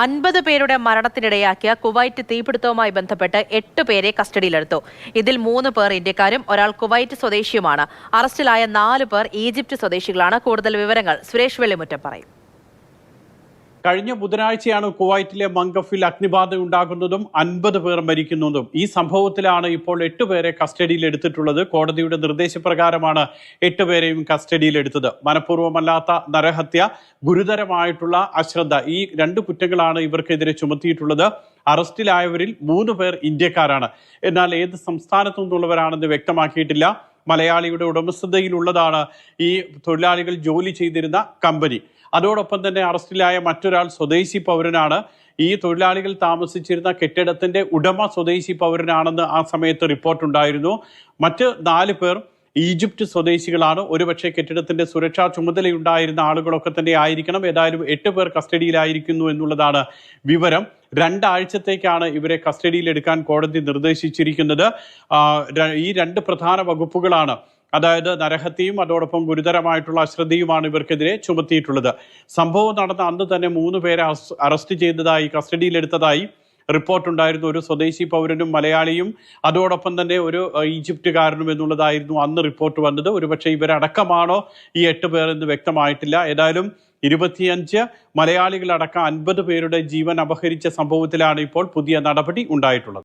50 പേരുടെ മരണത്തിനിടയാക്കിയ കുവൈറ്റ് തീപിടുത്തവുമായി ബന്ധപ്പെട്ട് 8 പേരെ കസ്റ്റഡിയിലെടുത്തു. ഇതിൽ 3 പേർ ഇന്ത്യക്കാരും ഒരാൾ കുവൈറ്റ് സ്വദേശിയുമാണ്. അറസ്റ്റിലായ 4 പേർ ഈജിപ്ത് സ്വദേശികളാണ്. കൂടുതൽ വിവരങ്ങൾ സുരേഷ് വെള്ളിമുറ്റം പറയും. കഴിഞ്ഞ ബുധനാഴ്ചയാണ് കുവൈറ്റിലെ മംഗഫിൽ അഗ്നിബാധയുണ്ടാകുന്നതും 50 പേർ മരിക്കുന്നതും. ഈ സംഭവത്തിലാണ് ഇപ്പോൾ 8 പേരെ കസ്റ്റഡിയിൽ എടുത്തിട്ടുള്ളത്. കോടതിയുടെ നിർദ്ദേശപ്രകാരമാണ് 8 പേരെയും കസ്റ്റഡിയിലെടുത്തത്. മനഃപൂർവ്വമല്ലാത്ത നരഹത്യ, ഗുരുതരമായിട്ടുള്ള അശ്രദ്ധ, ഈ 2 കുറ്റങ്ങളാണ് ഇവർക്കെതിരെ ചുമത്തിയിട്ടുള്ളത്. അറസ്റ്റിലായവരിൽ 3 പേർ ഇന്ത്യക്കാരാണ്. എന്നാൽ ഏത് സംസ്ഥാനത്തു നിന്നുള്ളവരാണെന്ന് വ്യക്തമാക്കിയിട്ടില്ല. മലയാളിയുടെ ഉടമസ്ഥതയിലുള്ളതാണ് ഈ തൊഴിലാളികൾ ജോലി ചെയ്തിരുന്ന കമ്പനി. അതോടൊപ്പം തന്നെ അറസ്റ്റിലായ മറ്റൊരാൾ സ്വദേശി പൗരനാണ്. ഈ തൊഴിലാളികൾ താമസിച്ചിരുന്ന കെട്ടിടത്തിന്റെ ഉടമ സ്വദേശി പൗരനാണെന്ന് ആ സമയത്ത് റിപ്പോർട്ടുണ്ടായിരുന്നു. മറ്റ് 4 പേർ ഈജിപ്ത് സ്വദേശികളാണ്. ഒരുപക്ഷെ കെട്ടിടത്തിന്റെ സുരക്ഷാ ചുമതലയുണ്ടായിരുന്ന ആളുകളൊക്കെ തന്നെ ആയിരിക്കണം. ഏതായാലും 8 പേർ കസ്റ്റഡിയിലായിരിക്കുന്നു എന്നുള്ളതാണ് വിവരം. 2 ആഴ്ചത്തേക്കാണ് ഇവരെ കസ്റ്റഡിയിലെടുക്കാൻ കോടതി നിർദ്ദേശിച്ചിരിക്കുന്നത്. ഈ 2 പ്രധാന വകുപ്പുകളാണ്, അതായത് നരഹത്യയും അതോടൊപ്പം ഗുരുതരമായിട്ടുള്ള അശ്രദ്ധയുമാണ് ഇവർക്കെതിരെ ചുമത്തിയിട്ടുള്ളത്. സംഭവം നടന്ന അന്ന് തന്നെ 3 പേരെ അറസ്റ്റ് ചെയ്തതായി, കസ്റ്റഡിയിലെടുത്തതായി റിപ്പോർട്ടുണ്ടായിരുന്നു. ഒരു സ്വദേശി പൗരനും മലയാളിയും അതോടൊപ്പം തന്നെ ഒരു ഈജിപ്തുകാരനും എന്നുള്ളതായിരുന്നു അന്ന് റിപ്പോർട്ട് വന്നത്. ഒരുപക്ഷെ ഇവരടക്കമാണോ ഈ 8 പേർ എന്ന് വ്യക്തമായിട്ടില്ല. ഏതായാലും 25 മലയാളികളടക്കം 50 പേരുടെ ജീവൻ അപഹരിച്ച സംഭവത്തിലാണ് ഇപ്പോൾ പുതിയ നടപടി ഉണ്ടായിട്ടുള്ളത്.